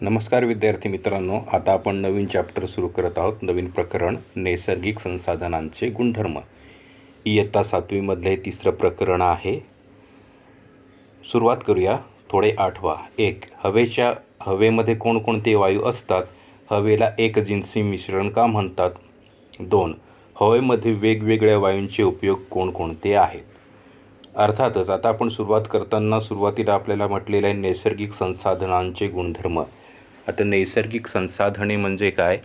नमस्कार विद्यार्थी मित्रांनो, आता आपण नवीन चॅप्टर सुरू करत आहोत. नवीन प्रकरण नैसर्गिक संसाधनांचे गुणधर्म. इयत्ता 7वीमधले तिसरं प्रकरण आहे. सुरुवात करूया. थोडे आठवा. 1. हवेमध्ये कोणकोणते वायू असतात? हवेला एकजिन्सी मिश्रण का म्हणतात? 2. हवेमध्ये वेगवेगळ्या वायूंचे उपयोग कोणकोणते आहेत? अर्थातच आता आपण सुरुवातीला आपल्याला म्हटलेलं आहे नैसर्गिक संसाधनांचे गुणधर्म. आता नैसर्गिक संसाधने म्हणजे काय?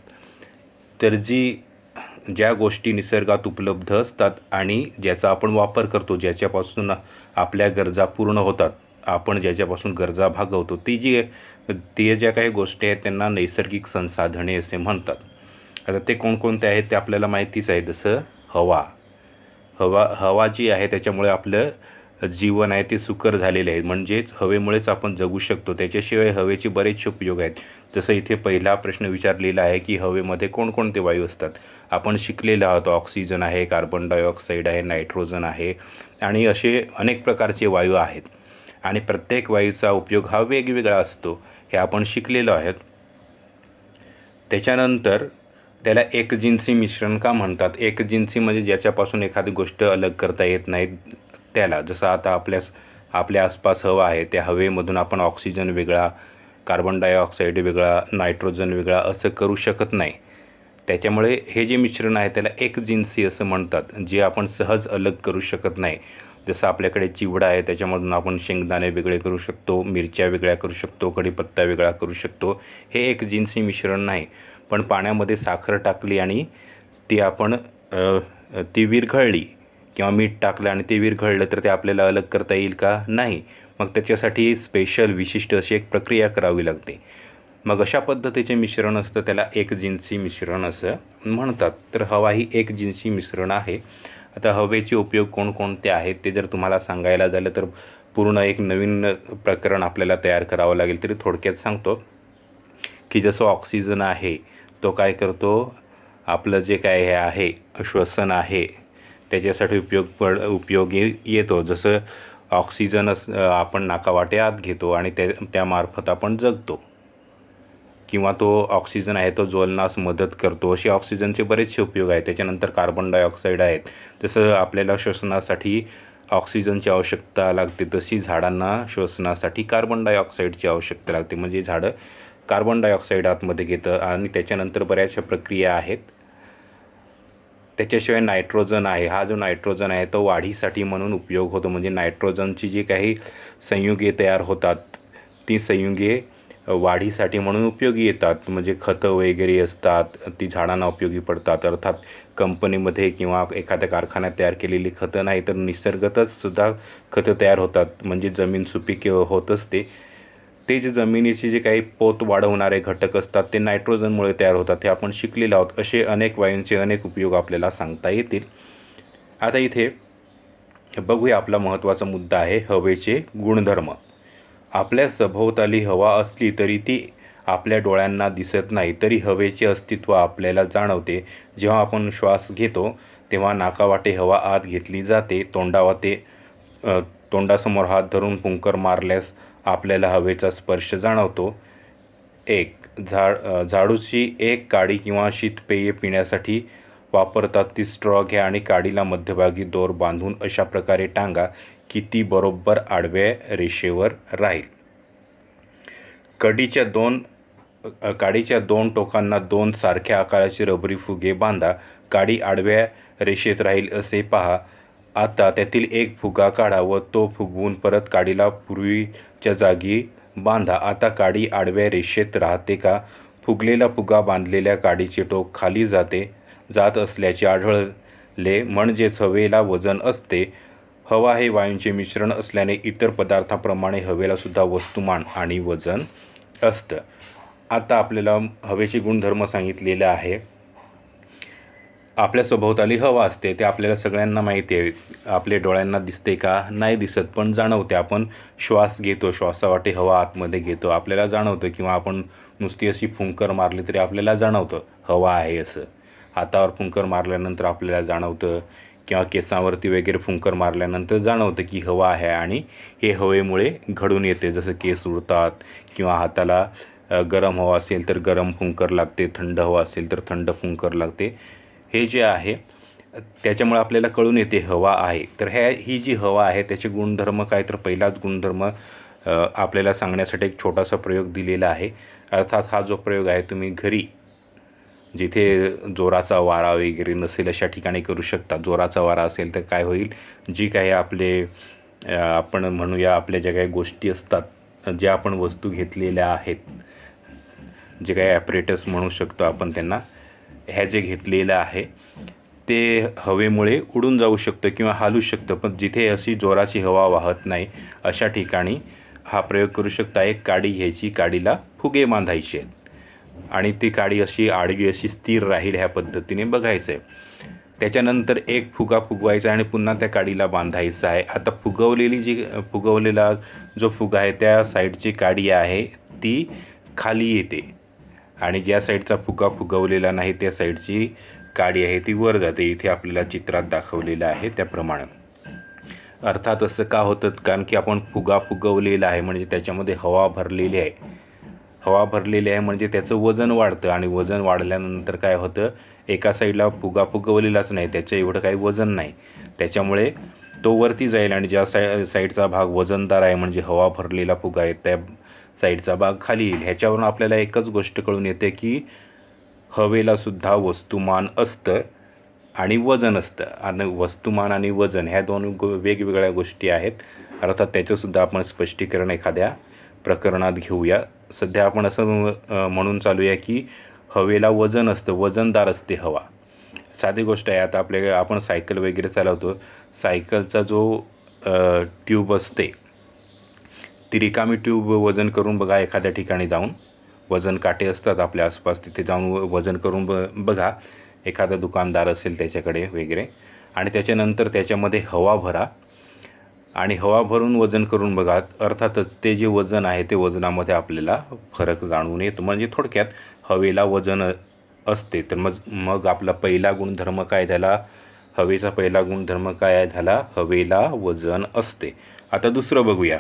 तर ज्या गोष्टी निसर्गात उपलब्ध असतात आणि ज्याचा आपण वापर करतो, ज्याच्यापासून आपल्या गरजा पूर्ण होतात, आपण ज्याच्यापासून गरजा भागवतो, ते ज्या काही गोष्टी आहेत त्यांना नैसर्गिक संसाधने असे म्हणतात. आता ते कोणकोणते आहेत ते आपल्याला माहितीच आहे. जसं हवा जी आहे त्याच्यामुळे आपलं जीवन आहे ते सुकर झालेले आहे. म्हणजेच हवेमुळेच आपण जगू शकतो. त्याच्याशिवाय हवेचे बरेचसे उपयोग आहेत. जसं इथे पहिला प्रश्न विचारलेला आहे की हवेमध्ये कोणकोणते वायू असतात. आपण शिकलेलो आहोत. ऑक्सिजन आहे, कार्बन डायऑक्साईड आहे, नायट्रोजन आहे आणि असे अनेक प्रकारचे वायू आहेत आणि प्रत्येक वायूचा उपयोग हा वेगवेगळा असतो, हे आपण शिकलेलो आहोत. त्याच्यानंतर त्याला एकजिन्सी मिश्रण का म्हणतात? एकजिन्सी म्हणजे ज्याच्यापासून एखादी गोष्ट अलग करता येत नाही त्याला. जसं आता आपल्या आसपास हवा आहे, त्या हवेमधून आपण ऑक्सिजन वेगळा, कार्बन डायऑक्साईड वेगळा, नायट्रोजन वेगळा असं करू शकत नाही. त्याच्यामुळे हे जे मिश्रण आहे त्याला एकजिन्सी असं म्हणतात, जे आपण सहज अलग करू शकत नाही. जसं आपल्याकडे चिवडा आहे, त्याच्यामधून आपण शेंगदाणे वेगळे करू शकतो, मिरच्या वेगळ्या करू शकतो, कढीपत्ता वेगळा करू शकतो. हे एकजिन्सी मिश्रण नाही. पण पाण्यामध्ये साखर टाकली आणि ती विरघळली किंवा मीठ टाकलं आणि ते विरघळलं तर ते आपल्याला अलग करता येईल का? नाही. मग त्याच्यासाठी स्पेशल विशिष्ट अशी एक प्रक्रिया करावी लागते. मग अशा पद्धतीचे मिश्रण असतं, त्याला एकजिन्सी मिश्रण असं म्हणतात. तर हवा ही एकजिन्सी मिश्रण आहे. आता हवेचे उपयोग कोणकोणते आहेत ते जर तुम्हाला सांगायला झालं तर पूर्ण एक नवीन प्रकरण आपल्याला तयार करावं लागेल. तरी थोडक्यात सांगतो की जसं ऑक्सिजन आहे तो काय करतो, आपलं जे काय हे आहे श्वसन आहे त्याच्यासाठी उपयोगी येतो. जसं ऑक्सिजन आपण नाकावाटे आत घेतो आणि त्यामार्फत आपण जगतो, किंवा तो ऑक्सिजन आहे तो ज्वलनास मदत करतो. असे ऑक्सिजनचे बरेचसे उपयोग आहेत. त्याच्यानंतर कार्बन डायऑक्साईड आहेत. जसं आपल्याला श्वसनासाठी ऑक्सिजनची आवश्यकता लागते तशी झाडांना श्वसनासाठी कार्बन डायऑक्साईडची आवश्यकता लागते. म्हणजे झाडं कार्बन डायऑक्साईड आतमध्ये घेतं आणि त्याच्यानंतर बऱ्याचशा प्रक्रिया आहेत. त्याच्याशिवाय नायट्रोजन आहे. हा जो नायट्रोजन आहे तो वाढीसाठी म्हणून उपयोग होतो. म्हणजे नायट्रोजनची जी काही संयुगे तयार होतात ती संयुगे वाढीसाठी म्हणून उपयोगी येतात. म्हणजे खतं वगैरे असतात ती झाडांना उपयोगी पडतात. अर्थात कंपनीमध्ये किंवा एखाद्या कारखान्यात तयार केलेली खतं नाही तर निसर्गातच सुद्धा खतं तयार होतात. म्हणजे जमीन सुपीक होत असते. ते जे जमिनीचे जे काही पोत वाढवणारे घटक असतात ते नायट्रोजनमुळे तयार होतात. हे आपण शिकलेलो आहोत. असे अनेक वायूंचे अनेक उपयोग आपल्याला सांगता येतील. आता इथे बघूया, आपला महत्त्वाचा मुद्दा आहे हवेचे गुणधर्म. आपल्या सभोवताली हवा असली तरी ती आपल्या डोळ्यांना दिसत नाही, तरी हवेचे अस्तित्व आपल्याला जाणवते. जेव्हा आपण श्वास घेतो तेव्हा नाकावाटे हवा आत घेतली जाते. तोंडासमोर हात धरून फुंकर मारल्यास आपल्याला हवेचा स्पर्श जाणवतो. झाडूची एक काडी किंवा शीतपेय पिण्यासाठी वापरतात ती स्ट्रॉ घ्या आणि काडीला मध्यभागी दोर बांधून अशा प्रकारे टांगा की ती बरोबर आडव्या रेषेवर राहील. काडीच्या दोन टोकांना 2 सारख्या आकाराचे रबरी फुगे बांधा. काडी आडव्या रेषेत राहील असे पहा. आता त्यातील एक फुगा काढा व तो फुगवून परत काडीला पूर्वीच्या जागी बांधा. आता काडी आडव्या रेषेत राहते का? फुगलेला फुगा बांधलेल्या काडीचे टोक खाली जात असल्याचे आढळले, म्हणजेच हवेला वजन असते. हवा हे वायूंचे मिश्रण असल्याने इतर पदार्थाप्रमाणे हवेला सुद्धा वस्तुमान आणि वजन असतं. आता आपल्याला हवेचे गुणधर्म सांगितलेले आहे. आपल्या सभोवताली हवा असते, ते आपल्याला सगळ्यांना माहिती आहे. आपल्या डोळ्यांना दिसते का? नाही दिसत, पण जाणवते. आपण श्वास घेतो, श्वासावाटे हवा आतमध्ये घेतो, आपल्याला जाणवतं. किंवा आपण नुसती अशी फुंकर मारली तरी आपल्याला जाणवतं हवा आहे असं. हातावर फुंकर मारल्यानंतर आपल्याला जाणवतं, किंवा केसांवरती वगैरे फुंकर मारल्यानंतर जाणवतं की हवा आहे आणि हे हवेमुळे घडून येते. जसं केस उडतात किंवा हाताला गरम हवा असेल तर गरम फुंकर लागते, थंड हवा असेल तर थंड फुंकर लागते. हे जे आहे त्याच्यामुळे आपल्याला कळून येते हवा आहे. तर ही जी हवा आहे त्याचे गुणधर्म काय, तर पहिलाच गुणधर्म आपल्याला सांगण्यासाठी एक छोटासा प्रयोग दिलेला आहे. अर्थात हा जो प्रयोग आहे तुम्ही घरी जिथे जोराचा वारा वगैरे नसेल अशा ठिकाणी करू शकता. जोराचा वारा असेल तर काय होईल, जी काही आपण म्हणूया आपल्या ज्या काही गोष्टी असतात, ज्या आपण वस्तू घेतलेल्या आहेत, जे काही ॲपरेटस म्हणू शकतो आपण त्यांना, ह्या जे घेतलेलं आहे ते हवेमुळे उडून जाऊ शकतं किंवा हालू शकतं. पण जिथे अशी जोराची हवा वाहत नाही अशा ठिकाणी हा प्रयोग करू शकता. एक काडी घ्यायची, काडीला फुगे बांधायचे आहेत आणि ती काडी अशी आडवी अशी स्थिर राहील ह्या पद्धतीने बघायचं आहे. त्याच्यानंतर एक फुगा फुगवायचा आणि पुन्हा त्या काडीला बांधायचा आहे. आता फुगवलेला जो फुगा आहे त्या साईडची काडी आहे ती खाली येते आणि ज्या साईडचा फुगा फुगवलेला नाही त्या साईडची काडी आहे ती वर जाते. इथे आपल्याला चित्रात दाखवलेलं आहे त्याप्रमाणे. अर्थात असं का होतं, कारण की आपण फुगा फुगवलेला आहे म्हणजे त्याच्यामध्ये हवा भरलेली आहे. हवा भरलेली आहे म्हणजे त्याचं वजन वाढतं आणि वजन वाढल्यानंतर काय होतं, एका साईडला फुगा फुगवलेलाच नाही, त्याचं एवढं काही वजन नाही, त्याच्यामुळे तो वरती जाईल आणि ज्या साईडचा भाग वजनदार आहे म्हणजे हवा भरलेला फुगा आहे त्या साईडचा भाग खाली येईल. ह्याच्यावरून आपल्याला एकच गोष्ट कळून येते की हवेलासुद्धा वस्तुमान असतं आणि वजन असतं. आणि वस्तुमान आणि वजन ह्या दोन वेगवेगळ्या गोष्टी आहेत. अर्थात त्याचंसुद्धा आपण स्पष्टीकरण एखाद्या प्रकरणात घेऊया. सध्या आपण असं म्हणून चालूया की हवेला वजन असतं, वजनदार असते हवा. साधी गोष्ट आहे. आता आपण सायकल वगैरे चालवतो, सायकलचा जो ट्यूब असते ती रिकामी ट्यूब वजन करून बघा एखाद्या ठिकाणी जाऊन. वजन काटे असतात आपल्या आसपास, तिथे जाऊन वजन करून बघा. एखादा दुकानदार असेल त्याच्याकडे वगैरे आणि त्याच्यानंतर त्याच्यामध्ये हवा भरा आणि हवा भरून वजन करून बघा. अर्थातच ते जे वजन आहे ते वजनामध्ये आपल्याला फरक जाणवून येतो. म्हणजे थोडक्यात हवेला वजन असते. तर मग आपला पहिला गुणधर्म काय झाला, हवेचा पहिला गुणधर्म काय झाला, हवेला वजन असते. आता दुसरं बघूया.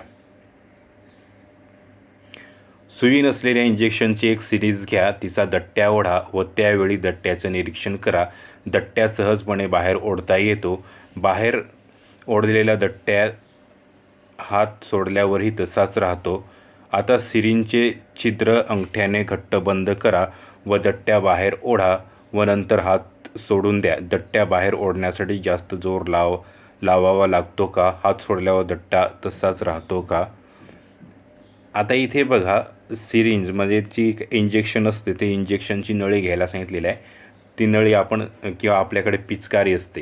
सुई नसलेल्या इंजेक्शनची एक सिरीज घ्या, तिचा दट्ट्या ओढा व त्यावेळी दट्ट्याचं निरीक्षण करा. दट्ट्या सहजपणे बाहेर ओढता येतो. बाहेर ओढलेला दट्ट्या हात सोडल्यावरही तसाच राहतो. आता सिरिंजचे छिद्र अंगठ्याने घट्ट बंद करा व दट्ट्या बाहेर ओढा व नंतर हात सोडून द्या. दट्ट्या बाहेर ओढण्यासाठी जास्त जोर लावावा लागतो का? हात सोडल्यावर दट्टा तसाच राहतो का? आता इथे बघा, सिरिंज म्हणजे जी इंजेक्शन असते ते इंजेक्शनची नळी घ्यायला सांगितलेलं आहे. ती नळी आपण किंवा आपल्याकडे पिचकारी असते,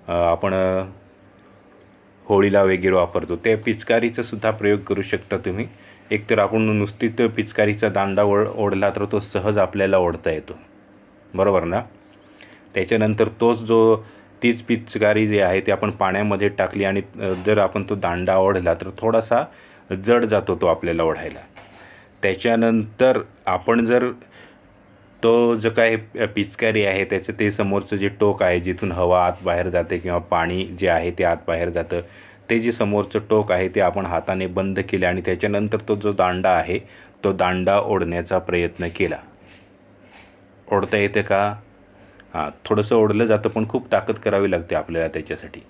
आपण होळीला वगैरे वापरतो, त्या पिचकारीचा सुद्धा प्रयोग करू शकता तुम्ही. एकतर आपण नुसतीच पिचकारीचा दांडा ओढला तर तो सहज आपल्याला ओढता येतो, बरोबर ना. त्याच्यानंतर तीच पिचकारी जी आहे ती आपण पाण्यामध्ये टाकली आणि जर आपण तो दांडा ओढला तर थोडासा जड जातो तो आपल्याला ओढायला. त्याच्यानंतर आपण जर तो जो काय पिचकारी आहे त्याचं ते समोरचं जे टोक आहे जिथून हवा आत बाहेर जाते किंवा पाणी जे आहे ते आत बाहेर जातं, ते जे समोरचं टोक आहे ते आपण हाताने बंद केले आणि त्याच्यानंतर तो जो दांडा आहे तो दांडा ओढण्याचा प्रयत्न केला. ओढता येते का? हां, थोडंसं ओढलं जातं पण खूप ताकद करावी लागते आपल्याला त्याच्यासाठी.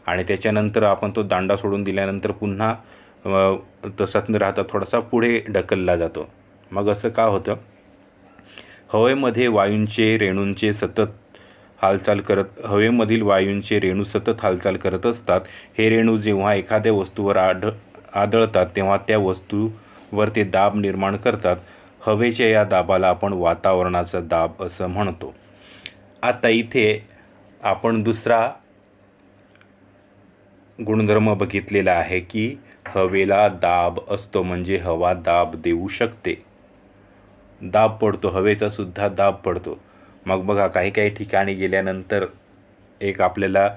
आणि त्याच्यानंतर आपण तो दांडा सोडून दिल्यानंतर पुन्हा तसाच न राहता थोडासा पुढे ढकलला जातो. मग असं का होतं? हवेमधील वायूंचे रेणूंची सतत हालचाल करत असतात. हे रेणू जेव्हा एखाद्या वस्तूवर आदळतात तेव्हा त्या वस्तूवर ते दाब निर्माण करतात. हवेच्या या दाबाला आपण वातावरणाचा दाब असं म्हणतो. आता इथे आपण दुसरा गुणधर्म बघितलेला आहे की हवेला दाब असतो, म्हणजे हवा दाब देऊ शकते. दाब पडतो, हवेचा सुद्धा दाब पडतो. मग बघा, काही ठिकाणी गेल्यानंतर एक आपल्याला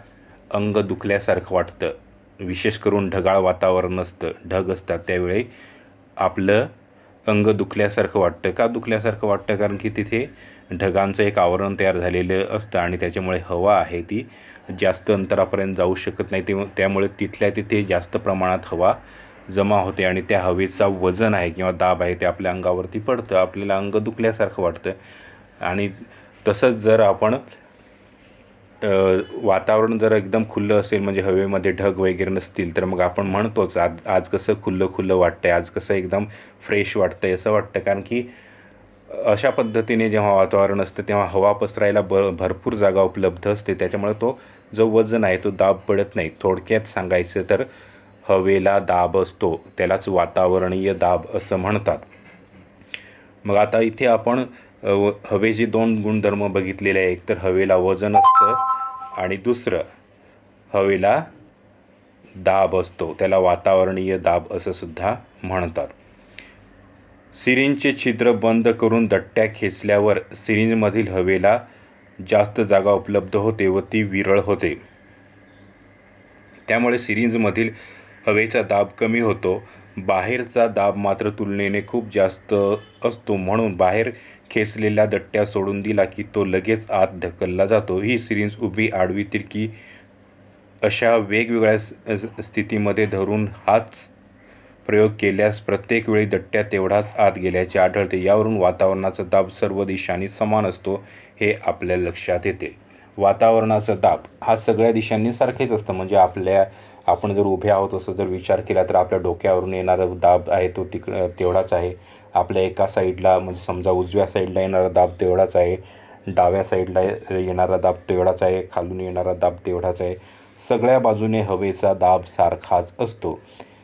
अंग दुखल्यासारखं वाटतं. विशेष करून ढगाळ वातावरण असतं, ढग असतात, त्यावेळी आपलं अंग दुखल्यासारखं वाटतं. का दुखल्यासारखं वाटतं? कारण की तिथे ढगांचं एक आवरण तयार झालेलं असतं आणि त्याच्यामुळे हवा आहे ती जास्त अंतरापर्यंत जाऊ शकत नाही. त्यामुळे तिथल्या तिथे जास्त प्रमाणात हवा जमा होते आणि त्या हवेचा वजन आहे किंवा दाब आहे ते आपल्या अंगावरती पडतं, आपल्याला अंग दुखल्यासारखं वाटतं. आणि तसंच जर आपण वातावरण जर एकदम खुलं असेल, म्हणजे हवेमध्ये ढग वगैरे नसतील, तर मग आपण म्हणतोच आज आज कसं खुलं खुलं वाटतंय, आज कसं एकदम फ्रेश वाटतंय असं वाटतं. कारण की अशा पद्धतीने जेव्हा वातावरण असतं तेव्हा हवा पसरायला भरपूर जागा उपलब्ध असते, त्याच्यामुळे तो जो वजन आहे तो दाब पडत नाही. थोडक्यात सांगायचं तर हवेला दाब असतो, त्यालाच वातावरणीय दाब असं म्हणतात. मग आता इथे आपण हवेचे 2 गुणधर्म बघितलेले आहे. एक तर हवेला वजन असतं आणि दुसरं हवेला दाब असतो, त्याला वातावरणीय दाब असं सुद्धा म्हणतात. सिरिंजचे छिद्र बंद करून दट्ट्या खेचल्यावर सिरिंजमधील हवेला जास्त जागा उपलब्ध होते व ती विरळ होते. त्यामुळे सिरिंजमधील हवेचा दाब कमी होतो. बाहेरचा दाब मात्र तुलनेने खूप जास्त असतो, म्हणून बाहेर खेचलेल्या दट्ट्या सोडून दिला की तो लगेच आत ढकलला जातो. ही सिरिंज उभी, आडवी, तिरकी अशा वेगवेगळ्या स्थितीमध्ये धरून हाच प्रयोग केल्यास प्रत्येक वेळी दट्ट्या तेवढाच आत गेल्याचे आढळते. यावरून वातावरणाचा दाब सर्व दिशांनी समान असतो हे आपल्या लक्षात येते. वातावरणाचा दाब हा सगळ्या दिशांनी सारखेच असतं, म्हणजे आपण जर उभे आहोत असं जर विचार केला तर आपल्या डोक्यावरून येणारा दाब आहे तो तेवढाच आहे. आपल्या एका साईडला, म्हणजे समजा उजव्या साईडला येणारा दाब तेवढाच आहे, डाव्या साईडला येणारा दाब तेवढाच आहे, खालून येणारा दाब तेवढाच आहे. सगळ्या बाजूने हवेचा दाब सारखाच असतो.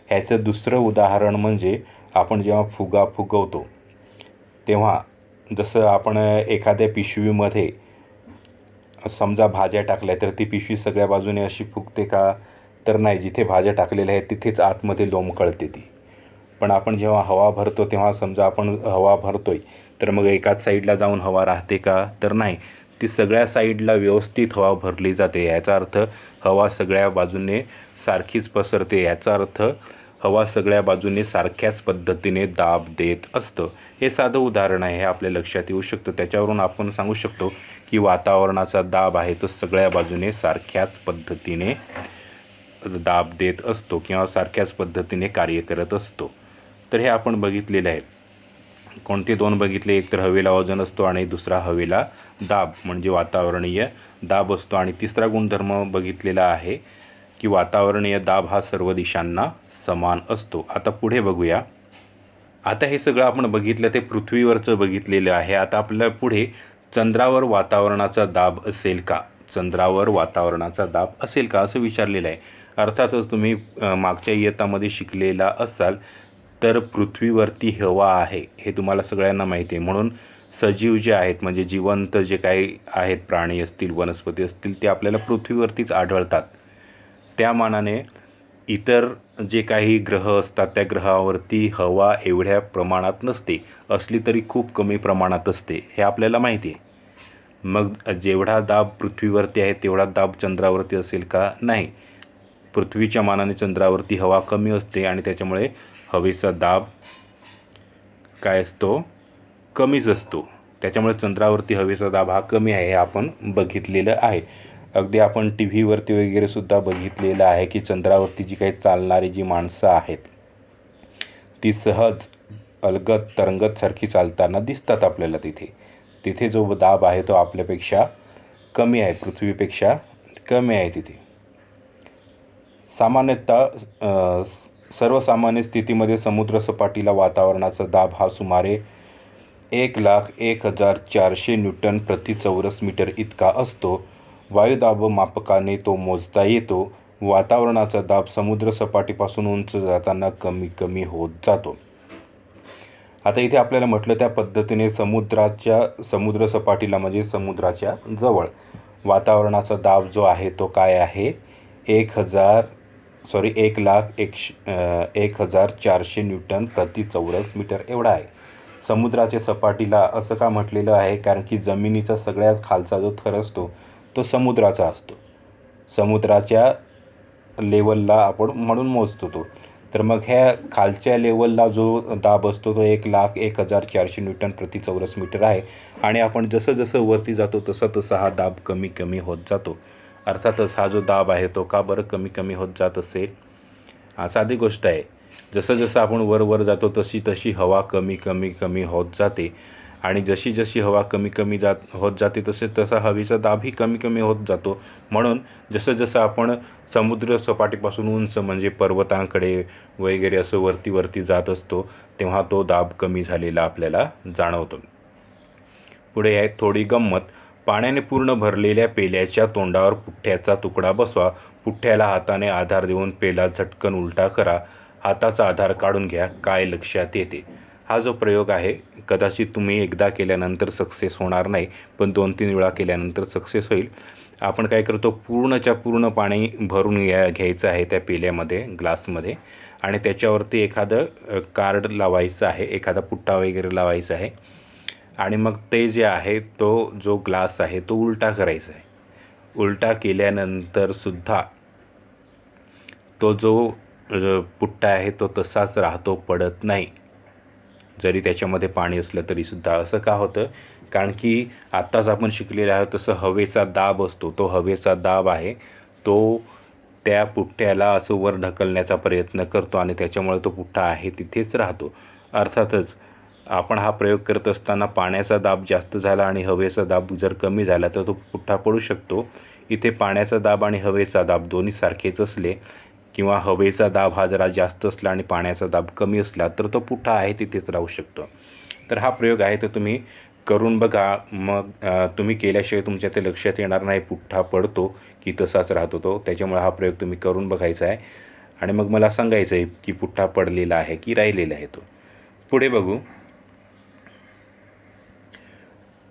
ह्याचं दुसरं उदाहरण म्हणजे आपण जेव्हा फुगा फुगवतो तेव्हा जसं आपण एखाद्या पिशवीमध्ये समजा भाज्या टाकल्या तर ती पिशवी सगळ्या बाजूने अशी फुगते का? तर नाही. जिथे भाज्या टाकलेल्या आहेत तिथेच आतमध्ये लोंबकळते ती. पण आपण जेव्हा हवा भरतो तेव्हा समजा आपण हवा भरतोय तर मग एकाच साईडला जाऊन हवा राहते का? तर नाही. ती सगळ्या साईडला व्यवस्थित हवा भरली जाते. याचा अर्थ हवा सगळ्या बाजूने सारखीच पसरते. याचा अर्थ हवा सगळ्या बाजूने सारख्याच पद्धतीने दाब देत असतं. हे साधं उदाहरण आहे, हे आपल्या लक्षात येऊ शकतं. त्याच्यावरून आपण सांगू शकतो की वातावरणाचा दाब आहे तो सगळ्या बाजूने सारख्याच पद्धतीने दाब देत असतो किंवा सारख्याच पद्धतीने कार्य करत असतो. तर हे आपण बघितलेलं आहे. कोणते 2 बघितले? एक तर हवेला वजन असतो आणि दुसरा हवेला दाब म्हणजे वातावरणीय दाब असतो. आणि तिसरा गुणधर्म बघितलेला आहे की वातावरणीय दाब हा सर्व दिशांना समान असतो. आता पुढे बघूया. आता हे सगळं आपण बघितलं ते पृथ्वीवरचं बघितलेलं आहे. आता आपल्या पुढे चंद्रावर वातावरणाचा दाब असेल का? चंद्रावर वातावरणाचा दाब असेल का असं विचारलेलं आहे. अर्थातच तुम्ही मागच्या इयत्तामध्ये शिकलेला असाल तर पृथ्वीवरती हवा आहे हे तुम्हाला सगळ्यांना माहिती आहे. म्हणून सजीव जे आहेत, म्हणजे जिवंत जे काही आहेत, प्राणी असतील, वनस्पती असतील, ते आपल्याला पृथ्वीवरतीच आढळतात. त्या मानाने इतर जे काही ग्रह असतात त्या ग्रहावरती हवा एवढ्या प्रमाणात नसते, असली तरी खूप कमी प्रमाणात असते, हे आपल्याला माहिती आहे. मग जेवढा दाब पृथ्वीवरती आहे तेवढा दाब चंद्रावरती असेल का? नाही. पृथ्वीच्या मानाने चंद्रावरती हवा कमी असते आणि त्याच्यामुळे हवेचा दाब काय असतो? कमीच असतो. त्याच्यामुळे चंद्रावरती हवेचा दाब हा कमी आहे, हे आपण बघितलेलं आहे. अगदी आपण टी व्हीवरती वगैरे सुद्धा बघितलेलं आहे की चंद्रावरती जी काही चालणारी जी माणसं आहेत ती सहज अलगद तरंगतसारखी चालताना दिसतात आपल्याला. तिथे जो दाब आहे तो आपल्यापेक्षा कमी आहे, पृथ्वीपेक्षा कमी आहे तिथे. सामान्यतः सर्वसामान्य स्थितीमध्ये समुद्रसपाटीला वातावरणाचा दाब हा सुमारे 1,01,400 न्यूटन प्रति चौरस मीटर इतका असतो. वायुदाब मापकाने तो मोजता येतो. वातावरणाचा दाब समुद्रसपाटीपासून उंच जाताना कमी कमी होत जातो. आता इथे आपल्याला म्हटलं त्या पद्धतीने समुद्रसपाटीला म्हणजे समुद्राच्या जवळ वातावरणाचा दाब जो आहे तो काय आहे? 1,01,400 न्यूटन प्रति चौरस मीटर एवढा आहे. समुद्राच्या सपाटीला असं का म्हटलेलं आहे? कारण की जमिनीचा सगळ्यात खालचा जो थर असतो तो समुद्राचा असतो. समुद्राच्या लेवलला आपण म्हणून मोजतो तो. तर मग ह्या खालच्या लेवलला जो दाब असतो तो 1,01,400 न्यूटन प्रति चौरस मीटर आहे. आणि आपण जसं जसं वरती जातो तसा तसा हा दाब कमी कमी होत जातो. अर्थातच हा जो दाब आहे तो का बरं कमी कमी होत जात असेल? साधी गोष्ट आहे जसं जसं आपण वर वर जातो तशी तशी हवा कमी कमी कमी होत जाते आणि जशी जशी हवा कमी कमी होत जाते तसा हवेचा दाबही कमी कमी होत जातो. म्हणून जसं जसं आपण समुद्र सपाटीपासून उंच म्हणजे पर्वतांकडे वगैरे असं वरती वरती जात असतो तेव्हा तो दाब कमी झालेला आपल्याला जाणवतो. पुढे आहे थोडी गंमत. पाण्याने पूर्ण भरलेल्या पेल्याच्या तोंडावर पुठ्ठ्याचा तुकडा बसवा. पुठ्ठ्याला हाताने आधार देऊन पेला झटकन उलटा करा. हाताचा आधार काढून घ्या. काय लक्षात येते? हा जो प्रयोग आहे कदाचित तुम्ही एकदा केल्यानंतर सक्सेस होणार नाही, पण 2-3 वेळा केल्यानंतर सक्सेस होईल. आपण काय करतो, पूर्णच्या पूर्ण पाणी भरून घ्यायचं आहे त्या पेल्यामध्ये, ग्लासमध्ये, आणि त्याच्यावरती एखादं कार्ड लावायचं आहे, एखादा पुट्टा वगैरे लावायचा आहे आणि मग ते जे आहे तो जो ग्लास आहे तो उलटा करायचा आहे. उलटा केल्यानंतरसुद्धा तो जो पुट्टा आहे तो तसाच राहतो, पडत नाही, जरी त्याच्यामध्ये पाणी असलं तरीसुद्धा. असं का होतं? कारण की आत्ताच आपण शिकलेलं आहे तसं हवेचा दाब असतो, तो हवेचा दाब आहे तो त्या पुठ्ठ्याला असं वर ढकलण्याचा प्रयत्न करतो आणि त्याच्यामुळे तो पुठ्ठा आहे तिथेच राहतो. अर्थातच आपण हा प्रयोग करत असताना पाण्याचा दाब जास्त झाला आणि हवेचा दाब जर कमी झाला तर तो पुठ्ठा पडू शकतो. इथे पाण्याचा दाब आणि हवेचा दाब दोन्ही सारखेच असले किंवा हवेचा दाब हा जरा जास्त असला आणि पाण्याचा दाब कमी असला तर तो पुठ्ठा आहे तिथेच राहू शकतो. तर हा प्रयोग आहे तो तुम्ही करून बघा. मग तुम्ही केल्याशिवाय तुमच्या ते लक्षात येणार नाही पुठ्ठा पडतो की तसाच राहतो तो. त्याच्यामुळे हा प्रयोग तुम्ही करून बघायचा आहे आणि मग मला सांगायचं आहे की पुठ्ठा पडलेला आहे की राहिलेला आहे तो. पुढे बघू.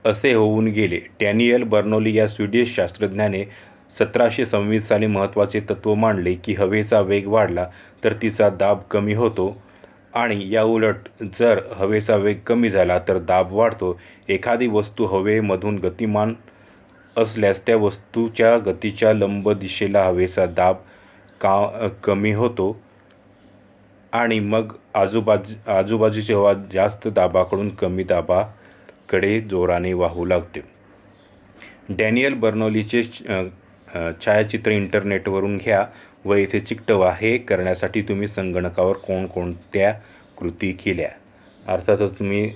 असे होऊन गेले. डॅनियल बर्नौली या स्वीडिश शास्त्रज्ञाने 1726 साली महत्त्वाचे तत्त्व मांडले की हवेचा वेग वाढला तर तिचा दाब कमी होतो आणि या उलट जर हवेचा वेग कमी झाला तर दाब वाढतो. एखादी वस्तू हवेमधून गतिमान असल्यास त्या वस्तूच्या गतीच्या लंब दिशेला हवेचा दाब कमी होतो आणि मग आजूबाजूची हवा जास्त दाबाकडून कमी दाबाकडे जोराने वाहू लागते. डॅनियल बर्नौलीचे छायाचित्र इंटरनेटवरून घ्या व इथे चिकटवा. हे करण्यासाठी तुम्ही संगणकावर कोणकोणत्या कृती केल्या. अर्थातच तुम्ही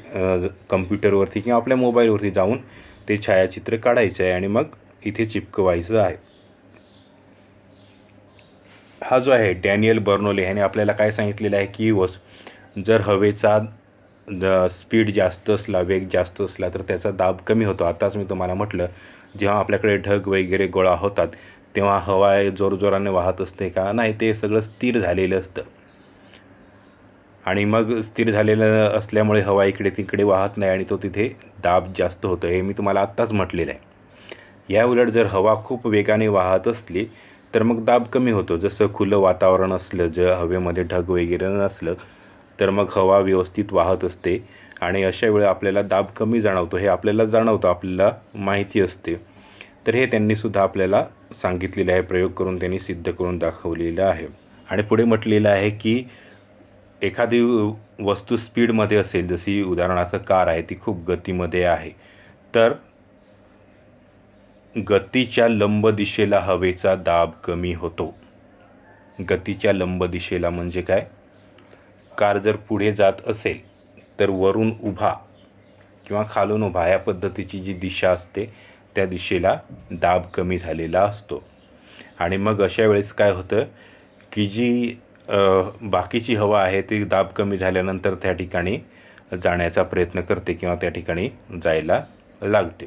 कम्प्युटरवरती किंवा आपल्या मोबाईलवरती जाऊन ते छायाचित्र काढायचं आहे आणि मग इथे चिपकवायचं आहे. हा जो आहे डॅनियल बर्नौली ह्याने आपल्याला काय सांगितलेलं आहे की जर हवेचा स्पीड जास्त असला, वेग जास्त असला तर त्याचा दाब कमी होतो. आताच मी तुम्हाला म्हटलं, जेव्हा आपल्याकडे ढग वगैरे गोळा होतात तेव्हा हवा जोरजोराने वाहत असते का? नाही, ते सगळं स्थिर झालेलं असतं आणि मग स्थिर झालेलं असल्यामुळे हवा इकडे तिकडे वाहत नाही आणि तो तिथे दाब जास्त होतो. हे मी तुम्हाला आत्ताच म्हटलेलं आहे. या उलट जर हवा खूप वेगाने वाहत असली तर मग दाब कमी होतो. जसं खुलं वातावरण असलं, जर हवेमध्ये ढग वगैरे नसलं तर मग हवा व्यवस्थित वाहत असते आणि अशा वेळी आपल्याला दाब कमी जाणवतो. हे आपल्याला जाणवतं, आपल्याला माहिती असते. तर हे त्यांनीसुद्धा आपल्याला सांगितलेलं आहे, प्रयोग करून त्यांनी सिद्ध करून दाखवलेलं आहे. आणि पुढे म्हटलेलं आहे की एखादी वस्तू स्पीडमध्ये असेल, जशी उदाहरणार्थ कार आहे, ती खूप गतीमध्ये आहे, तर गतीच्या लंब दिशेला हवेचा दाब कमी होतो. गतीच्या लंब दिशेला म्हणजे काय? कार जर पुढे जात असेल तर वरून उभा किंवा खालून उभा या पद्धतीची जी दिशा असते त्या दिशेला दाब कमी झालेला असतो. आणि मग अशा वेळेस काय होतं की जी बाकीची हवा आहे ती दाब कमी झाल्यानंतर त्या ठिकाणी जाण्याचा प्रयत्न करते किंवा त्या ठिकाणी जायला लागते.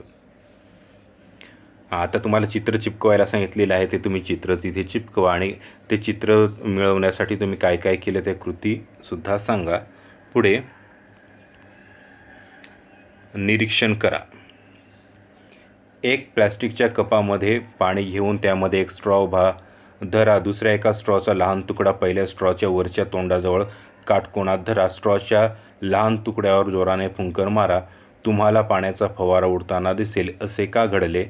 आता तुम्हाला चित्र चिपकवायला सांगितलेलं आहे, ते तुम्ही चित्र तिथे चिपकवा आणि ते चित्र मिळवण्यासाठी तुम्ही काय काय केलं त्या कृतीसुद्धा सांगा. पुढे निरीक्षण करा. एक प्लॅस्टिकच्या कपामध्ये पाणी घेऊन त्यामध्ये एक स्ट्रॉ धरा. दुसऱ्या एका स्ट्रॉचा लहान तुकडा पहिल्या स्ट्रॉच्या वरच्या तोंडाजवळ काटकोनात धरा. स्ट्रॉच्या लहान तुकड्यावर जोराने फुंकर मारा. तुम्हाला पाण्याचा फवारा उडताना दिसेल. असे का घडले?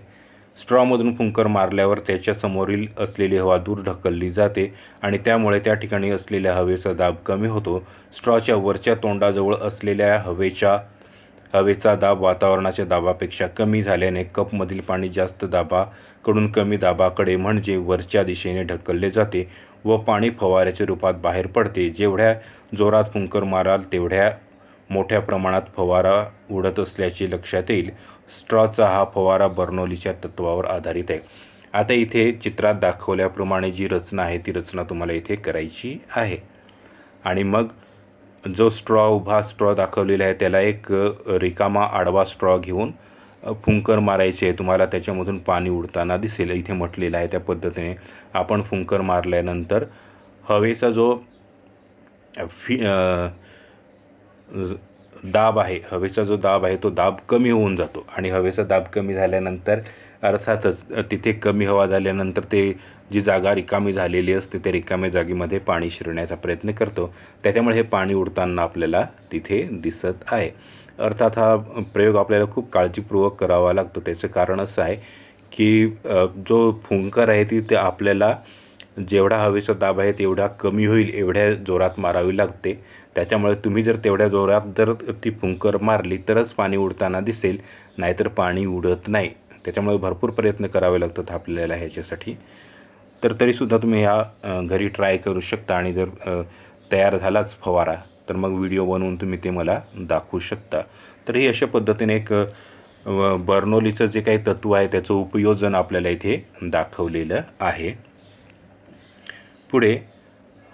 स्ट्रॉमधून फुंकर मारल्यावर त्याच्या समोरील असलेली हवा दूर ढकलली जाते आणि त्यामुळे त्या ठिकाणी असलेल्या हवेचा दाब कमी होतो. स्ट्रॉच्या वरच्या तोंडाजवळ असलेल्या हवेच्या हवेचा दाब वातावरणाच्या दाबापेक्षा कमी झाल्याने कपमधील पाणी जास्त दाबाकडून कमी दाबाकडे म्हणजे वरच्या दिशेने ढकलले जाते व पाणी फवाऱ्याच्या रूपात बाहेर पडते. जेवढ्या जोरात फुंकर माराल तेवढ्या मोठ्या प्रमाणात फवारा उडत असल्याचे लक्षात येईल. स्ट्रॉचा हा फवारा बर्नौलीच्या तत्त्वावर आधारित आहे. आता इथे चित्रात दाखवल्याप्रमाणे जी रचना आहे ती रचना तुम्हाला इथे करायची आहे. आणि मग जो उभा स्ट्रॉ दाखवलेला आहे त्याला एक रिकामा आडवा स्ट्रॉ घेऊन फुंकर मारायचे आहे. तुम्हाला त्याच्यामधून पाणी उडताना दिसेल. इथे म्हटलेलं आहे त्या पद्धतीने आपण फुंकर मारल्यानंतर हवेचा जो दाब आहे तो दाब कमी होऊन जातो. आणि हवेचा दाब कमी झाल्यानंतर अर्थातच तिथे कमी हवा झाल्यानंतर ते जी जागा रिकामी झालेली असते त्या रिकाम्या जागेमध्ये पाणी शिरण्याचा प्रयत्न करतो. त्याच्यामुळे हे पाणी उडताना आपल्याला तिथे दिसत आहे. अर्थात हा प्रयोग आपल्याला खूप काळजीपूर्वक करावा लागतो. त्याचं कारण असं आहे की जो फुंकर आहे ती आपल्याला जेवढा हवेचा दाब आहे तेवढा कमी होईल एवढ्या जोरात मारावी लागते. त्याच्यामुळे तुम्ही जर तेवढ्या जोरात जर ती फुंकर मारली तरच पाणी उडताना दिसेल, नाहीतर पाणी उडत नाही. त्याच्यामुळे भरपूर प्रयत्न करावे लागतात आपल्याला ह्याच्यासाठी. तर तरीसुद्धा तुम्ही ह्या घरी ट्राय करू शकता. आणि जर तयार झालाच फवारा तर मग व्हिडिओ बनवून तुम्ही ते मला दाखवू शकता. तर ही अशा पद्धतीने एक बर्नौलीचं जे काही तत्त्व आहे त्याचं उपयोजन आपल्याला इथे दाखवलेलं आहे. पुढे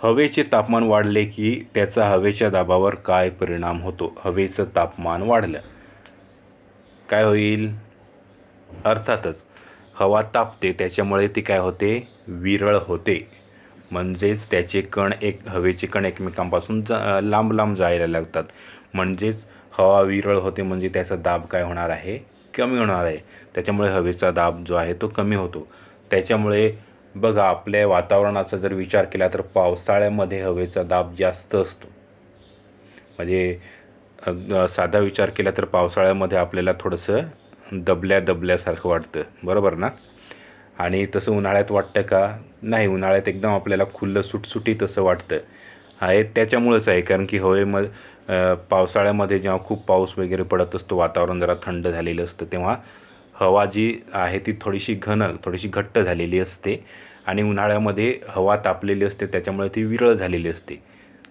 हवेचे तापमान वाढले की त्याचा हवेच्या दाबावर काय परिणाम होतो. हवेचं तापमान वाढलं काय होईल. अर्थातच हवा तापते त्याच्यामुळे ती काय होते, विरळ होते. म्हणजेच त्याचे हवेचे कण एकमेकांपासून लांब लांब जायला लागतात. म्हणजेच हवा विरळ होते म्हणजे त्याचा दाब काय होणार आहे, कमी होणार आहे. त्याच्यामुळे हवेचा दाब जो आहे तो कमी होतो. त्याच्यामुळे बघा आपल्या वातावरणाचा जर विचार केला तर पावसाळ्यामध्ये हवेचा दाब जास्त असतो. म्हणजे साधा विचार केला तर पावसाळ्यामध्ये आपल्याला थोडंसं दबल्यासारखं वाटतं, बरोबर ना. आणि तसं उन्हाळ्यात वाटतं का, नाही. उन्हाळ्यात एकदम आपल्याला खुल्लं सुटसुटीत असं वाटतं आहे. त्याच्यामुळंच आहे कारण की पावसाळ्यामध्ये जेव्हा खूप पाऊस वगैरे पडत असतो, वातावरण जरा थंड झालेलं असतं, तेव्हा हवा जी आहे ती थोडीशी घट्ट झालेली असते. आणि उन्हाळ्यामध्ये हवा तापलेली असते त्याच्यामुळे ती विरळ झालेली असते.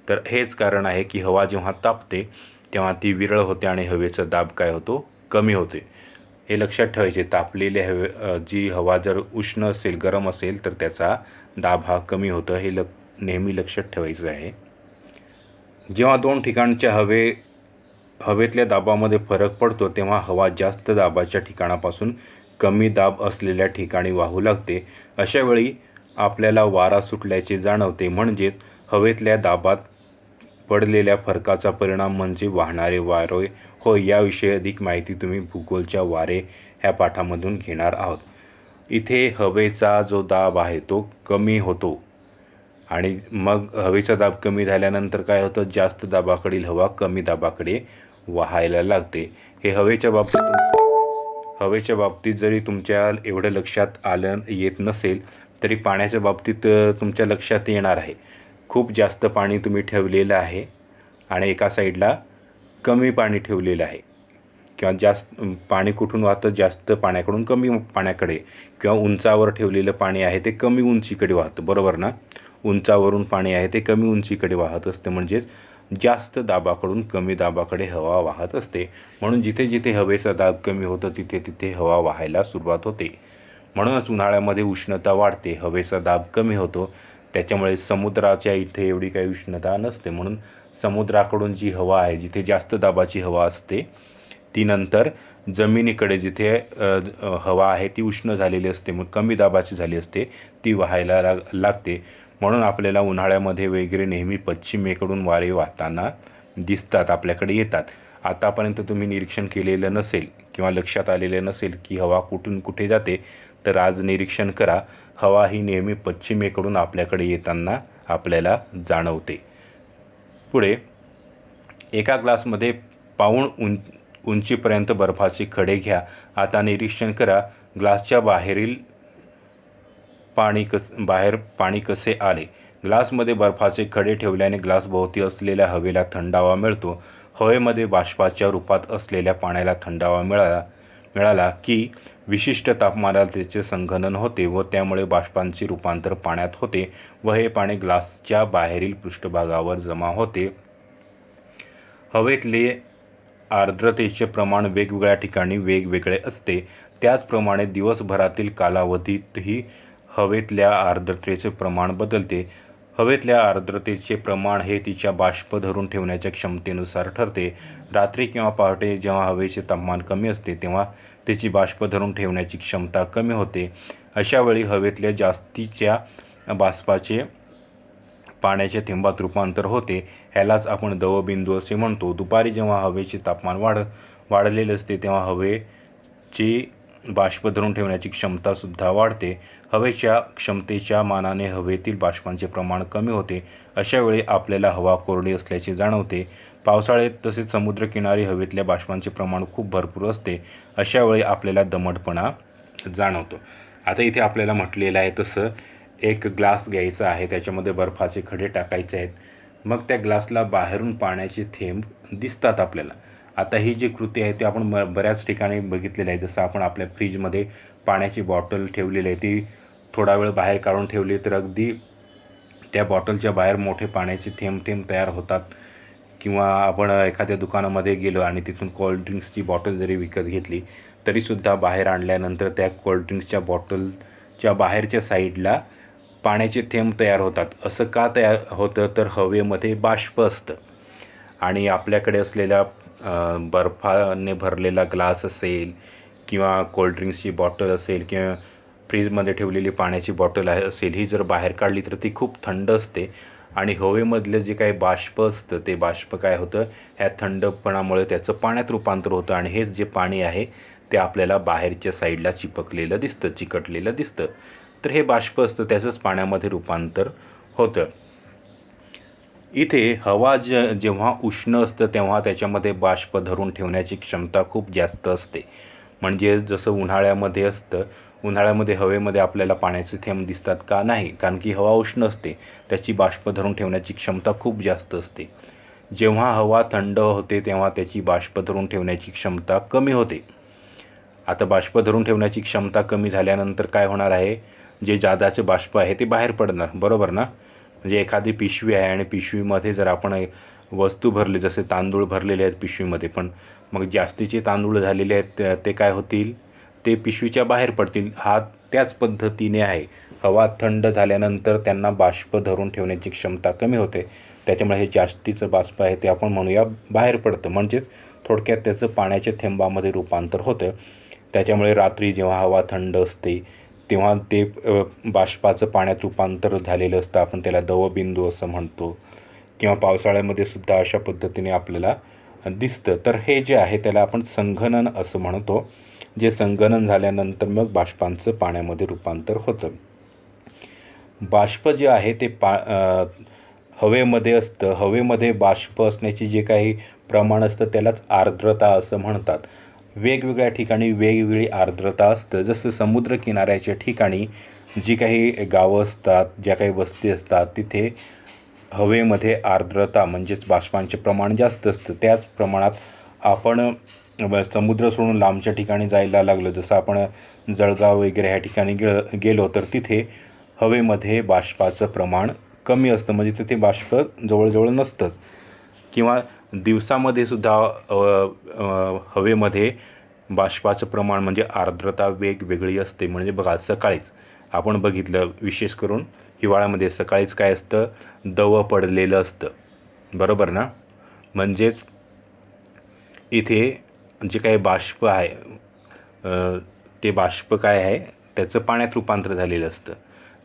तर हेच कारण आहे की हवा जेव्हा तापते तेव्हा ती विरळ होते आणि हवेचा दाब काय होतो, कमी होते. हे लक्षात ठेवायचे. तापलेली जी हवा जर उष्ण असेल, गरम असेल तर त्याचा दाब हा कमी होतो. हे नेहमी लक्षात ठेवायचं आहे. जेव्हा दोन ठिकाणच्या हवेतल्या दाबामध्ये फरक पडतो तेव्हा हवा जास्त दाबाच्या ठिकाणापासून कमी दाब असलेल्या ठिकाणी वाहू लागते. अशा वेळी आपल्याला वारा सुटल्याचे जाणवते. म्हणजेच हवेतल्या दाबात पडलेल्या फरकाचा परिणाम म्हणजे वाहणारे वारे होय. याविषयी अधिक माहिती तुम्ही भूगोलच्या वारे ह्या पाठामधून घेणार आहोत. इथे हवेचा जो दाब आहे तो कमी होतो आणि मग हवेचा दाब कमी झाल्यानंतर काय होतं, जास्त दाबाकडील हवा कमी दाबाकडे वाहायला लागते. हे हवेच्या बाबतीत जरी तुमच्या एवढं लक्षात येत नसेल तरी पाण्याच्या बाबतीत तुमच्या लक्षात येणार आहे. खूप जास्त पाणी तुम्ही ठेवलेलं आहे आणि एका साईडला कमी पाणी ठेवलेलं आहे, किंवा जास्त पाणी कुठून वाहतं, जास्त पाण्याकडून कमी पाण्याकडे, किंवा उंचावर ठेवलेलं पाणी आहे ते कमी उंचीकडे वाहतं, बरोबर ना. उंचावरून पाणी आहे ते कमी उंचीकडे वाहत असते. म्हणजेच जास्त दाबाकडून कमी दाबाकडे हवा वाहत असते. म्हणून जिथे जिथे हवेचा दाब कमी होतो तिथे तिथे हवा वाहायला सुरुवात होते. म्हणूनच उन्हाळ्यामध्ये उष्णता वाढते, हवेचा दाब कमी होतो. त्याच्यामुळे समुद्राच्या इथे एवढी काही उष्णता नसते. म्हणून समुद्राकडून जी हवा आहे, जिथे जास्त दाबाची हवा असते, ती नंतर जमिनीकडे जिथे हवा आहे ती उष्ण झालेली असते, मग कमी दाबाची झाली असते, ती वाहायला लागते. म्हणून आपल्याला उन्हाळ्यामध्ये वगैरे नेहमी पश्चिमेकडून वारे वाहताना दिसतात, आपल्याकडे येतात. आतापर्यंत तुम्ही निरीक्षण केलेलं नसेल किंवा लक्षात आलेलं नसेल की हवा कुठून कुठे जाते, तर आज निरीक्षण करा. हवा ही नेहमी पश्चिमेकडून आपल्याकडे येताना आपल्याला जाणवते. पुढे एका ग्लासमध्ये पाऊण उंचीपर्यंत बर्फाचे खडे घ्या. आता निरीक्षण करा, ग्लासच्या बाहेर पाणी कसे आले. ग्लासमध्ये बर्फाचे खडे ठेवल्याने ग्लासभोवती असलेल्या हवेला थंडावा मिळतो. हवेमध्ये बाष्पाच्या रूपात असलेल्या पाण्याला थंडावा मिळाला की विशिष्ट तापमानाला त्याचे संघनन होते व त्यामुळे बाष्पांचे रूपांतर पाण्यात होते व हे पाणी ग्लासच्या बाहेरील पृष्ठभागावर जमा होते. हवेतले आर्द्रतेचे प्रमाण वेगवेगळ्या ठिकाणी वेगवेगळे असते. त्याचप्रमाणे दिवसभरातील कालावधीतही हवेतल्या आर्द्रतेचे प्रमाण बदलते. हवेतल्या आर्द्रतेचे प्रमाण हे तिच्या बाष्प धरून ठेवण्याच्या क्षमतेनुसार ठरते. रात्री किंवा पहाटे जेव्हा हवेचे तापमान कमी असते तेव्हा त्याची बाष्प धरून ठेवण्याची क्षमता कमी होते. अशा वेळी हवेतल्या जास्तीच्या बाष्पाचे पाण्याच्या थेंबात रूपांतर होते. ह्यालाच आपण दवबिंदू असे म्हणतो. दुपारी जेव्हा हवेचे तापमान वाढलेले असते तेव्हा हवेची बाष्प धरून ठेवण्याची क्षमतासुद्धा वाढते. हवेच्या क्षमतेच्या मानाने हवेतील बाष्पांचे प्रमाण कमी होते. अशा वेळी आपल्याला हवा कोरडी असल्याचे जाणवते. पावसाळ्यात तसेच समुद्रकिनारी हवेतल्या बाष्पांचे प्रमाण खूप भरपूर असते. अशा वेळी आपल्याला दमटपणा जाणवतो. आता इथे आपल्याला म्हटलेलं आहे तसं एक ग्लास घ्यायचा आहे, त्याच्यामध्ये बर्फाचे खडे टाकायचे आहेत. मग त्या ग्लासला बाहेरून पाण्याचे थेंब दिसतात आपल्याला. आता ही जी कृती आहे ती आपण बऱ्याच ठिकाणी बघितलेली आहे. जसं आपण आपल्या फ्रीजमध्ये पाण्याची बॉटल ठेवलेली आहे, ती थोडा वेळ बाहेर काढून ठेवली तर अगदी त्या बॉटलच्या बाहेर मोठे पाण्याचे थेंब तयार होतात. किंवा आपण एखाद्या दुकानामध्ये गेलो आणि तिथून कोल्ड्रिंक्सची बॉटल जरी विकत घेतली तरीसुद्धा बाहेर आणल्यानंतर त्या कोल्ड्रिंक्सच्या बॉटलच्या बाहेरच्या साईडला पाण्याचे थेंब तयार होतात. असं का तयार होतं तर हवेमध्ये बाष्प असतं आणि आपल्याकडे असलेल्या बर्फाने भरलेला ग्लास असेल किंवा कोल्ड्रिंक्सची बॉटल असेल किंवा फ्रीजमध्ये ठेवलेली पाण्याची बॉटल असेल, ही जर बाहेर काढली तर ती खूप थंड असते आणि हवेमधलं जे काही बाष्प असतं ते बाष्प काय होतं, ह्या थंडपणामुळे त्याचं पाण्यात रूपांतर होतं आणि हेच जे पाणी आहे ते आपल्याला बाहेरच्या साईडला चिकटलेलं दिसतं. तर हे बाष्प असतं, त्याचंच पाण्यामध्ये रूपांतर होतं. इथे हवा जेव्हा उष्ण असतं तेव्हा त्याच्यामध्ये बाष्प धरून ठेवण्याची क्षमता खूप जास्त असते. म्हणजे जसं उन्हाळ्यामध्ये असतं, उन्हाळ्यामध्ये हवेमध्ये आपल्याला पाण्याचे थेंब दिसतात का? नाही, कारण की हवा उष्ण असते, त्याची बाष्प धरून ठेवण्याची क्षमता खूप जास्त असते. जेव्हा हवा थंड होते तेव्हा त्याची बाष्प धरून ठेवण्याची क्षमता कमी होते. आता बाष्प धरून ठेवण्याची क्षमता कमी झाल्यानंतर काय होणार आहे, जे जादाचे बाष्प आहे ते बाहेर पडणार, बरोबर ना? म्हणजे एखादी पिशवी आहे आणि पिशवीमध्ये जर आपण वस्तू भरली, जसे तांदूळ भरलेले आहेत पिशवीमध्ये, पण मग जास्तीचे तांदूळ झालेले आहेत ते काय होतील, ते पिशवीच्या बाहेर पडतील. हा त्याच पद्धतीने आहे. हवा थंड झाल्यानंतर त्यांना बाष्प धरून ठेवण्याची क्षमता कमी होते, त्याच्यामुळे हे जास्तीचं बाष्प आहे ते आपण म्हणूया बाहेर पडतं. म्हणजेच थोडक्यात त्याचं पाण्याच्या थेंबामध्ये रूपांतर होतं. त्याच्यामुळे रात्री जेव्हा हवा थंड असते तेव्हा ते बाष्पाचं पाण्यात रूपांतर झालेलं असतं, आपण त्याला दवबिंदू असं म्हणतो. किंवा पावसाळ्यामध्ये सुद्धा अशा पद्धतीने आपल्याला दिसतं. तर हे जे आहे त्याला आपण संघनन असं म्हणतो. जे संघनन झाल्यानंतर मग बाष्पांचं पाण्यामध्ये रूपांतर होतं. बाष्प जे आहे ते हवेमध्ये असतं. हवेमध्ये बाष्प असण्याची जे काही प्रमाण असतं त्यालाच आर्द्रता असं म्हणतात. वेगवेगळ्या ठिकाणी वेगवेगळी आर्द्रता असतं. जसं समुद्रकिनाऱ्याच्या ठिकाणी जी काही गावं असतात, ज्या काही वस्ती असतात, तिथे हवेमध्ये आर्द्रता म्हणजेच बाष्पांचे प्रमाण जास्त असतं. त्याच प्रमाणात आपण समुद्र सोडून लांबच्या ठिकाणी जायला लागलं, जसं आपण जळगाव वगैरे ह्या ठिकाणी गेलो तर तिथे हवेमध्ये बाष्पाचं प्रमाण कमी असतं, म्हणजे तिथे बाष्प जवळजवळ नसतंच. किंवा दिवसामध्ये सुद्धा हवेमध्ये बाष्पाचं प्रमाण म्हणजे आर्द्रता वेगवेगळी असते. म्हणजे बघा, सकाळीच आपण बघितलं, विशेष करून हिवाळ्यामध्ये सकाळीच काय असतं, दव पडलेलं असतं, बरोबर ना? म्हणजेच इथे जे काही बाष्प आहे ते बाष्प काय आहे, त्याचं पाण्यात रूपांतर झालेलं असतं.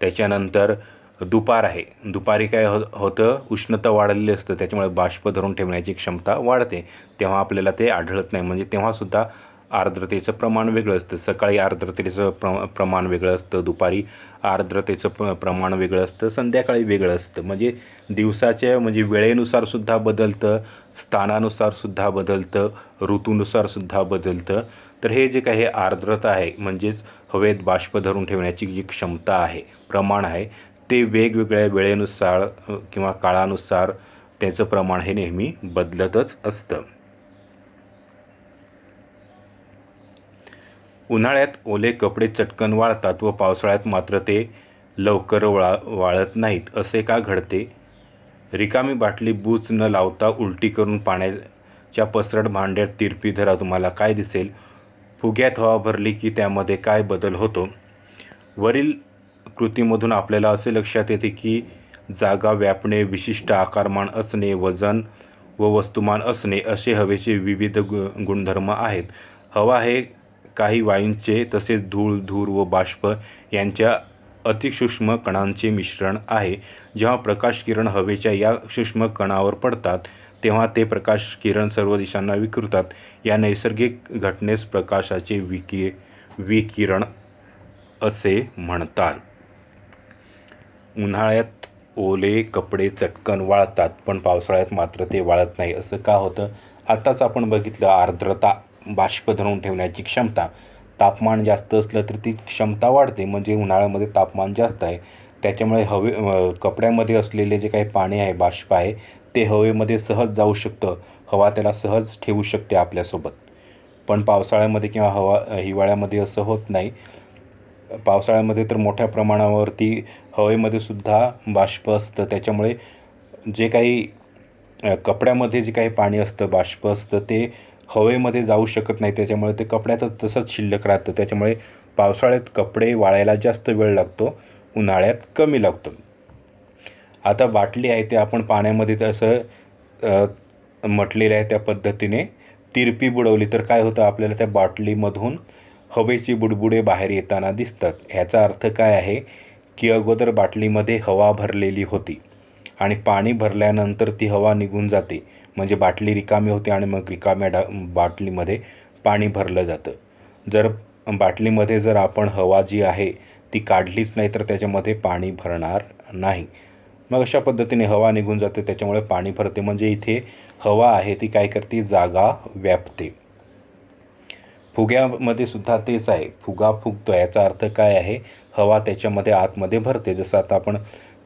त्याच्यानंतर दुपार आहे, दुपारी काय होतं, उष्णता वाढलेली असतं, त्याच्यामुळे बाष्प धरून ठेवण्याची क्षमता वाढते. तेव्हा आपल्याला ते आढळत नाही. म्हणजे तेव्हासुद्धा आर्द्रतेचं प्रमाण वेगळं असतं. सकाळी आर्द्रतेचं प्रमाण वेगळं असतं, दुपारी आर्द्रतेचं प्रमाण वेगळं असतं, संध्याकाळी वेगळं असतं. म्हणजे दिवसाच्या म्हणजे वेळेनुसारसुद्धा बदलतं, स्थानानुसारसुद्धा बदलतं, ऋतूनुसारसुद्धा बदलतं. तर हे जे काही आर्द्रता आहे म्हणजेच हवेत बाष्प धरून ठेवण्याची जी क्षमता आहे, प्रमाण आहे, ते वेगवेगळ्या वेळेनुसार किंवा काळानुसार त्याचं प्रमाण हे नेहमी बदलतच असतं. उन्हाळ्यात ओले कपडे चटकन वाळतात व पावसाळ्यात मात्र ते लवकर वाळत नाहीत. असे का घडते? रिकामी बाटली बूच न लावता उलटी करून पाण्याच्या पसरट भांड्यात तिरपी धरा, तुम्हाला काय दिसेल? फुग्यात हवा भरली की त्यामध्ये काय बदल होतो? वरील कृतीमधून आपल्याला असे लक्षात येते की जागा व्यापणे, विशिष्ट आकारमान असणे, वजन व वस्तुमान असणे असे हवेचे विविध गुणधर्म आहेत. हवा हे काही वायूंचे तसेच धूळ, धूर व बाष्प यांच्या अतिसूक्ष्म कणांचे मिश्रण आहे. जेव्हा प्रकाश किरण हवेच्या या सूक्ष्म कणावर पडतात तेव्हा ते प्रकाश किरण सर्व दिशांना विखुरतात. या नैसर्गिक घटनेस प्रकाशाचे विकिरण असे म्हणतात. उन्हाळ्यात ओले कपडे चटकन वाळतात पण पावसाळ्यात मात्र ते वाळत नाही. असं का होतं? आत्ताच आपण बघितलं, आर्द्रता, बाष्प धरून ठेवण्याची क्षमता. तापमान जास्त असलं तर ती क्षमता वाढते, म्हणजे उन्हाळ्यामध्ये तापमान जास्त आहे त्याच्यामुळे कपड्यामध्ये असलेले जे काही पाणी आहे, बाष्प आहे, ते हवेमध्ये सहज जाऊ शकतं. हवा त्याला सहज ठेवू शकते आपल्यासोबत. पण पावसाळ्यामध्ये किंवा हिवाळ्यामध्ये असं होत नाही. पावसाळ्यामध्ये तर मोठ्या प्रमाणावरती हवेमध्ये सुद्धा बाष्प असतं, त्याच्यामुळे जे काही कपड्यामध्ये जे काही पाणी असतं, बाष्प असतं, ते हवेमध्ये जाऊ शकत नाही. त्याच्यामुळे ते कपड्यातच तसंच शिल्लक राहतं. त्याच्यामुळे पावसाळ्यात कपडे वाळायला जास्त वेळ लागतो, उन्हाळ्यात कमी लागतो. आता बाटली आहे ते आपण पाण्यामध्ये तसं म्हटलेलं आहे त्या पद्धतीने तिरपी बुडवली तर काय होतं? आपल्याला त्या बाटलीमधून हवेची बुडबुडे बाहेर येताना दिसतात. ह्याचा अर्थ काय आहे की अगोदर बाटलीमध्ये हवा भरलेली होती आणि पाणी भरल्यानंतर ती हवा निघून जाते, म्हणजे बाटली रिकामी होते आणि मग रिकाम्या बाटलीमध्ये पाणी भरलं जातं. जर बाटलीमध्ये जर आपण हवा जी आहे ती काढलीच नाही तर त्याच्यामध्ये पाणी भरणार नाही. मग अशा पद्धतीने हवा निघून जाते, त्याच्यामुळे पाणी भरते. म्हणजे इथे हवा आहे ती काय करते? जागा व्यापते. फुग्यामध्ये सुद्धा तेच आहे. फुगा फुगतो याचा अर्थ काय आहे? हवा त्याच्यामध्ये आतमध्ये भरते. जसं आता आपण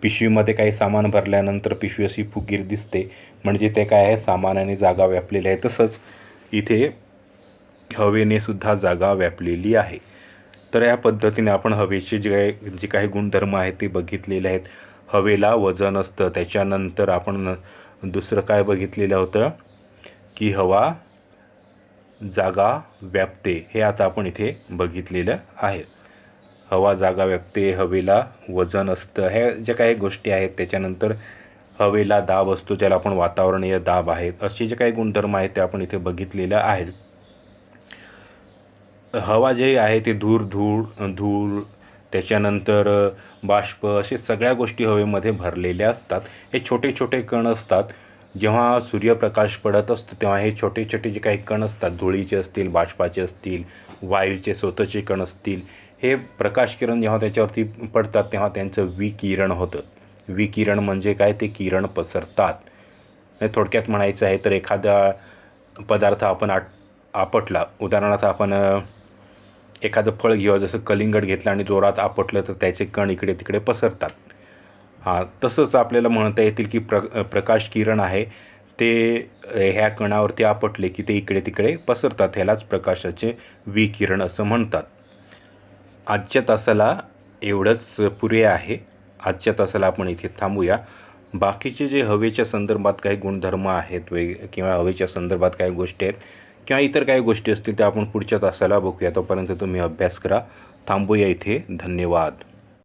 पिशवीमध्ये काही सामान भरल्यानंतर पिशवी अशी फुगीर दिसते, म्हणजे ते काय आहे? सामानाने जागा व्यापलेली आहे. तसंच इथे हवेने सुद्धा जागा व्यापलेली आहे. तर या पद्धतीने आपण हवेचे जे काही गुणधर्म आहेत ते बघितलेले आहेत. हवेला वजन असतं. त्याच्यानंतर आपण दुसरं काय बघितलेलं होतं की हवा जागा व्यापते, हे आता आपण इथे बघितलेलं आहे. हवा जागा व्यापते, हवेला वजन असतं, ह्या ज्या काही गोष्टी आहेत. त्याच्यानंतर हवेला दाब असतो, ज्याला आपण वातावरणीय दाब आहेत, असे जे काही गुणधर्म आहेत ते आपण इथे बघितलेलं आहे. हवा जे आहे ते धूळ, त्याच्यानंतर बाष्प, असे सगळ्या गोष्टी हवेमध्ये भरलेल्या असतात. हे छोटे छोटे कण असतात. जेव्हा सूर्यप्रकाश पडत असतो तेव्हा हे छोटे छोटे जे काही कण असतात, धुळीचे असतील, बाष्पाचे असतील, वायूचे स्वतःचे कण असतील, हे प्रकाश किरण जेव्हा त्याच्यावरती पडतात तेव्हा त्यांचं विकिरण होतं. विकिरण म्हणजे काय? ते किरण पसरतात. थोडक्यात म्हणायचं आहे तर एखादा पदार्थ आपण आपटला, उदाहरणार्थ आपण एखादं फळ घेऊ, जसं कलिंगड घेतलं आणि जोरात आपटलं तर त्याचे कण इकडे तिकडे पसरतात. तसंच आपल्याला म्हणता येतील की प्रकाश किरण आहे ते ह्या कणावरती आपटले की ते इकडे तिकडे पसरतात. ह्यालाच प्रकाशाचे विकिरण असं म्हणतात. आजच्या तासाला एवढंच पुरे आहे. आजच्या तासाला आपण इथे थांबूया. बाकीचे जे हवेच्या संदर्भात काही गुणधर्म आहेत किंवा हवेच्या संदर्भात काही गोष्टी आहेत किंवा इतर काही गोष्टी असतील त्या आपण पुढच्या तासाला बघूया. तोपर्यंत तुम्ही अभ्यास करा. थांबूया इथे. धन्यवाद.